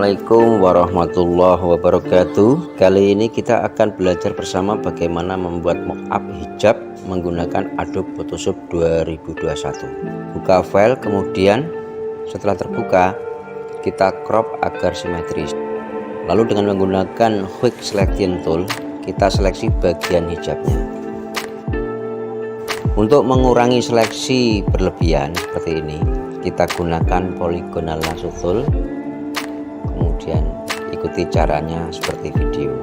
Assalamualaikum warahmatullahi wabarakatuh. Kali ini kita akan belajar bersama bagaimana membuat mockup hijab menggunakan Adobe Photoshop 2021. Buka file, kemudian setelah terbuka kita crop agar simetris. Lalu dengan menggunakan Quick Selection Tool kita seleksi bagian hijabnya. Untuk mengurangi seleksi berlebihan seperti ini, kita gunakan Polygonal Lasso Tool. Kemudian ikuti caranya seperti video.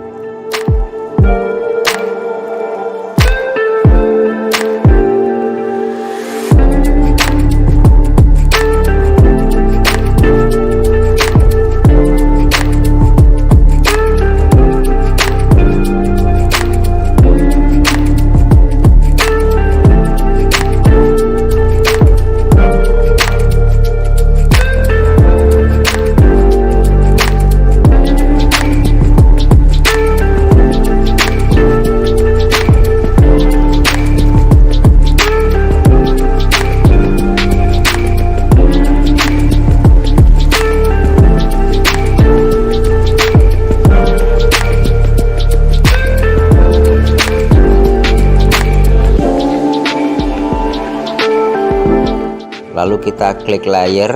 Lalu kita klik layer,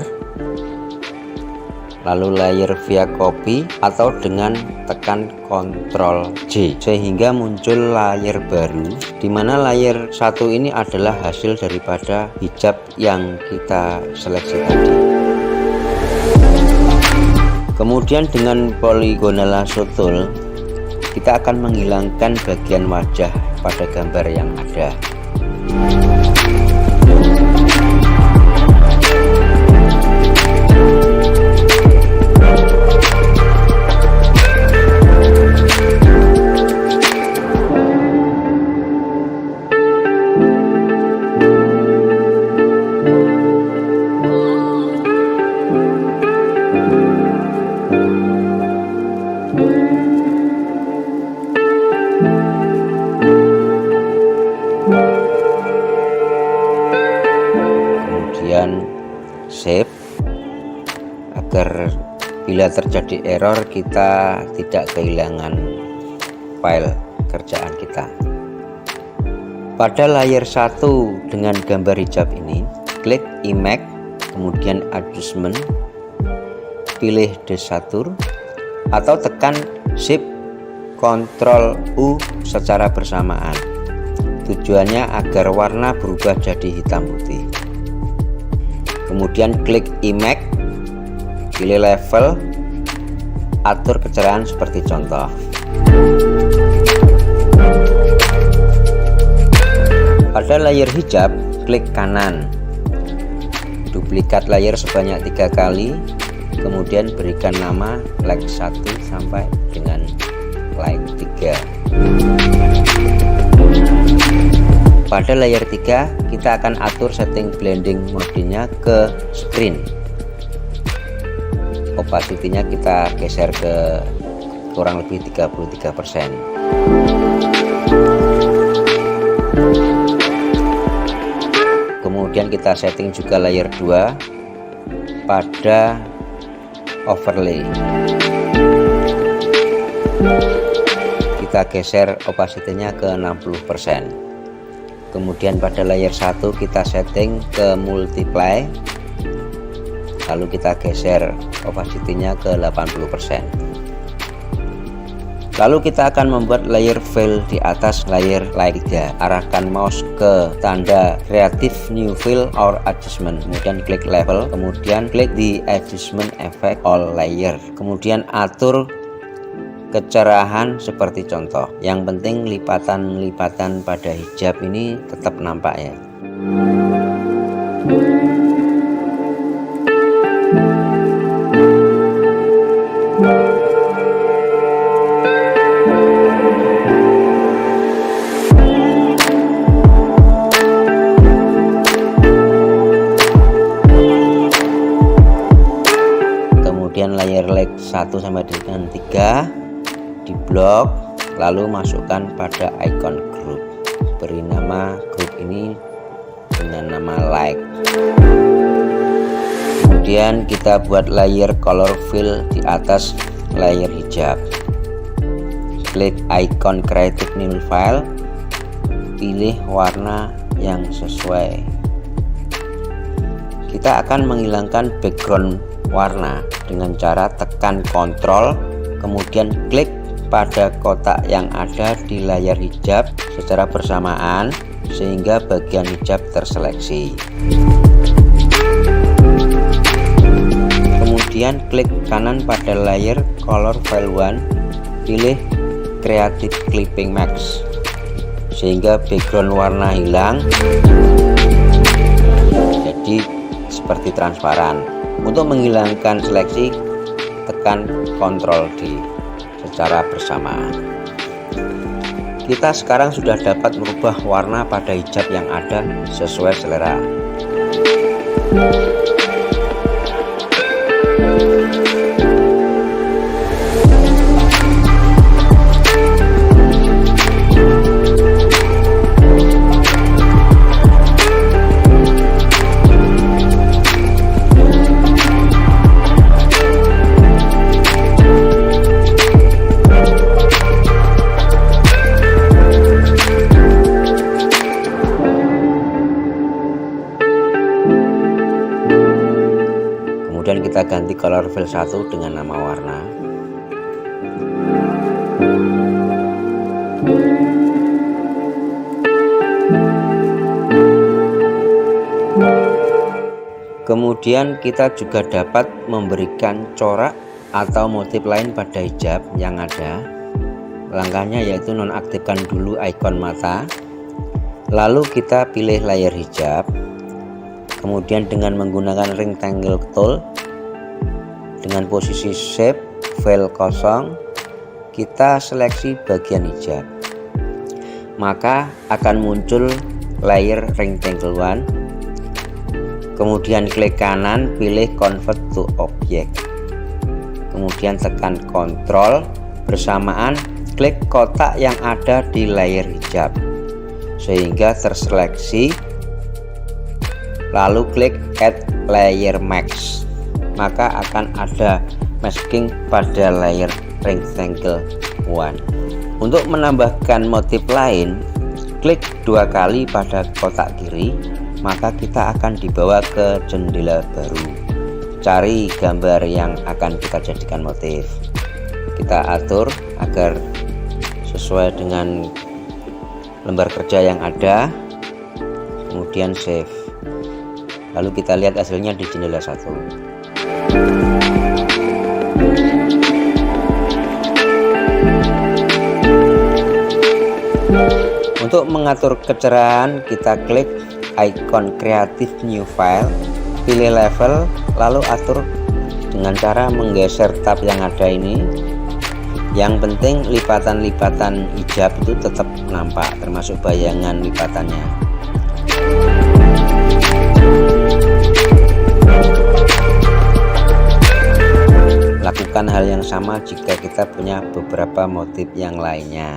lalu layer via copy atau dengan tekan Ctrl J sehingga muncul layer baru, di mana layer satu ini adalah hasil daripada hijab yang kita seleksi tadi. Kemudian dengan Polygonal Lasso Tool kita akan menghilangkan bagian wajah pada gambar yang ada. Kemudian save agar bila terjadi error kita tidak kehilangan file kerjaan kita. Pada layer 1 dengan gambar hijab ini, klik Image, kemudian Adjustment, pilih Desatur atau tekan Shift Ctrl U secara bersamaan. Tujuannya agar warna berubah jadi hitam putih. Kemudian klik Image, pilih level, atur kecerahan seperti contoh. Pada layer hijab, klik kanan, duplikat layer sebanyak 3 kali, kemudian berikan nama like 1 sampai dengan like 3. Pada layer 3 kita akan atur setting blending modenya ke screen. Opacity-nya kita geser ke kurang lebih 33%. Kemudian kita setting juga layer 2 pada overlay. Kita geser opacity-nya ke 60%. Kemudian pada layer 1 kita setting ke multiply, lalu kita geser opacity-nya ke 80%. Lalu kita akan membuat layer fill di atas layer 3. Arahkan mouse ke tanda Creative New Fill or Adjustment, kemudian klik level, kemudian klik di Adjustment Effect All Layer, kemudian atur kecerahan seperti contoh. Yang penting lipatan-lipatan pada hijab ini tetap nampak ya. Kemudian layer 1 sampai dengan 3 di blok, lalu masukkan pada icon group, beri nama grup ini dengan nama like. Kemudian kita buat layer color fill di atas layer hijab. Klik icon creative new file, pilih warna yang sesuai. Kita akan menghilangkan background warna dengan cara tekan Ctrl, kemudian klik pada kotak yang ada di layar hijab secara bersamaan sehingga bagian hijab terseleksi. Kemudian klik kanan pada layer color file 1, pilih creative clipping max sehingga background warna hilang jadi seperti transparan. Untuk menghilangkan seleksi, tekan Ctrl D secara bersamaan. Kita sekarang sudah dapat merubah warna pada hijab yang ada sesuai selera. Kemudian kita ganti color fill 1 dengan nama warna. Kemudian kita juga dapat memberikan corak atau motif lain pada hijab yang ada. Langkahnya yaitu nonaktifkan dulu ikon mata, lalu kita pilih layer hijab. Kemudian dengan menggunakan rectangle tool dengan posisi shape file kosong, kita seleksi bagian hijab, maka akan muncul layer rectangle 1. Kemudian klik kanan, pilih convert to object, kemudian tekan Ctrl, bersamaan klik kotak yang ada di layer hijab sehingga terseleksi, lalu klik add layer mask, maka akan ada masking pada layer rectangle 1. Untuk menambahkan motif lain, klik 2 kali pada kotak kiri, maka kita akan dibawa ke jendela baru. Cari gambar yang akan kita jadikan motif. Kita atur agar sesuai dengan lembar kerja yang ada, kemudian save. Lalu kita lihat hasilnya di jendela 1. Untuk mengatur kecerahan, kita klik icon creative new file, pilih level, lalu atur dengan cara menggeser tab yang ada ini. Yang penting lipatan-lipatan hijab itu tetap nampak, termasuk bayangan lipatannya. Lakukan hal yang sama jika kita punya beberapa motif yang lainnya.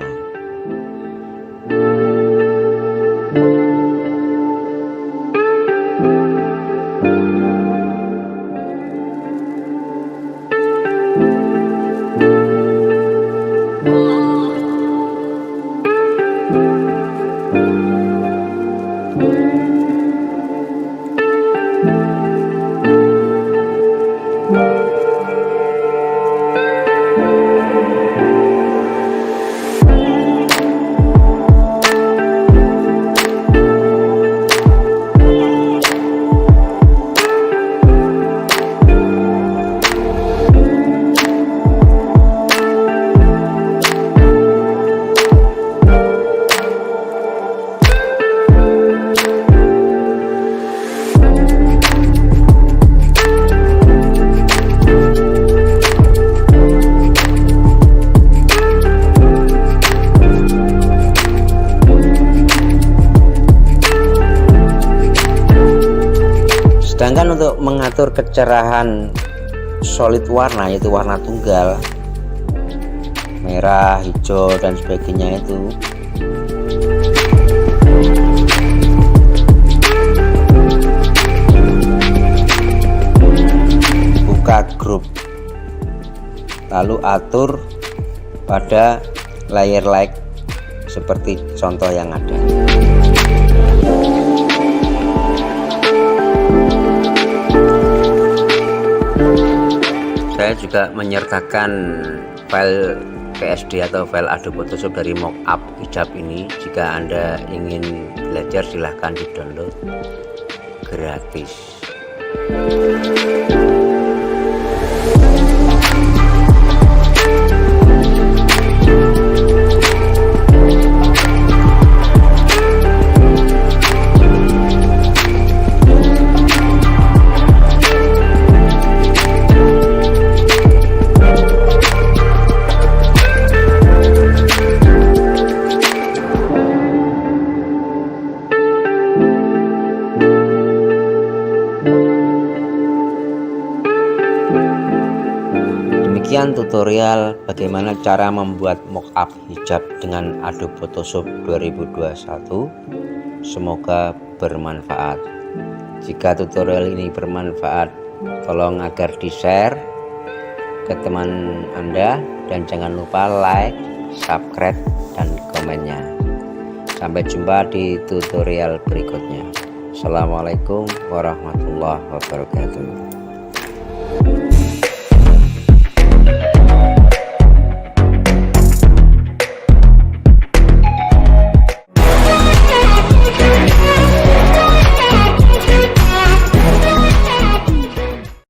Sedangkan untuk mengatur kecerahan solid warna, yaitu warna tunggal, merah, hijau dan sebagainya, itu lalu atur pada layer like seperti contoh yang ada. Saya juga menyertakan file PSD atau file Adobe Photoshop dari mockup hijab ini. Jika Anda ingin belajar silahkan di download gratis. Demikian tutorial bagaimana cara membuat mockup hijab dengan Adobe Photoshop 2021. Semoga bermanfaat. Jika tutorial ini bermanfaat, tolong agar di-share ke teman Anda dan jangan lupa like, subscribe, dan komennya. Sampai jumpa di tutorial berikutnya. Assalamualaikum warahmatullahi wabarakatuh.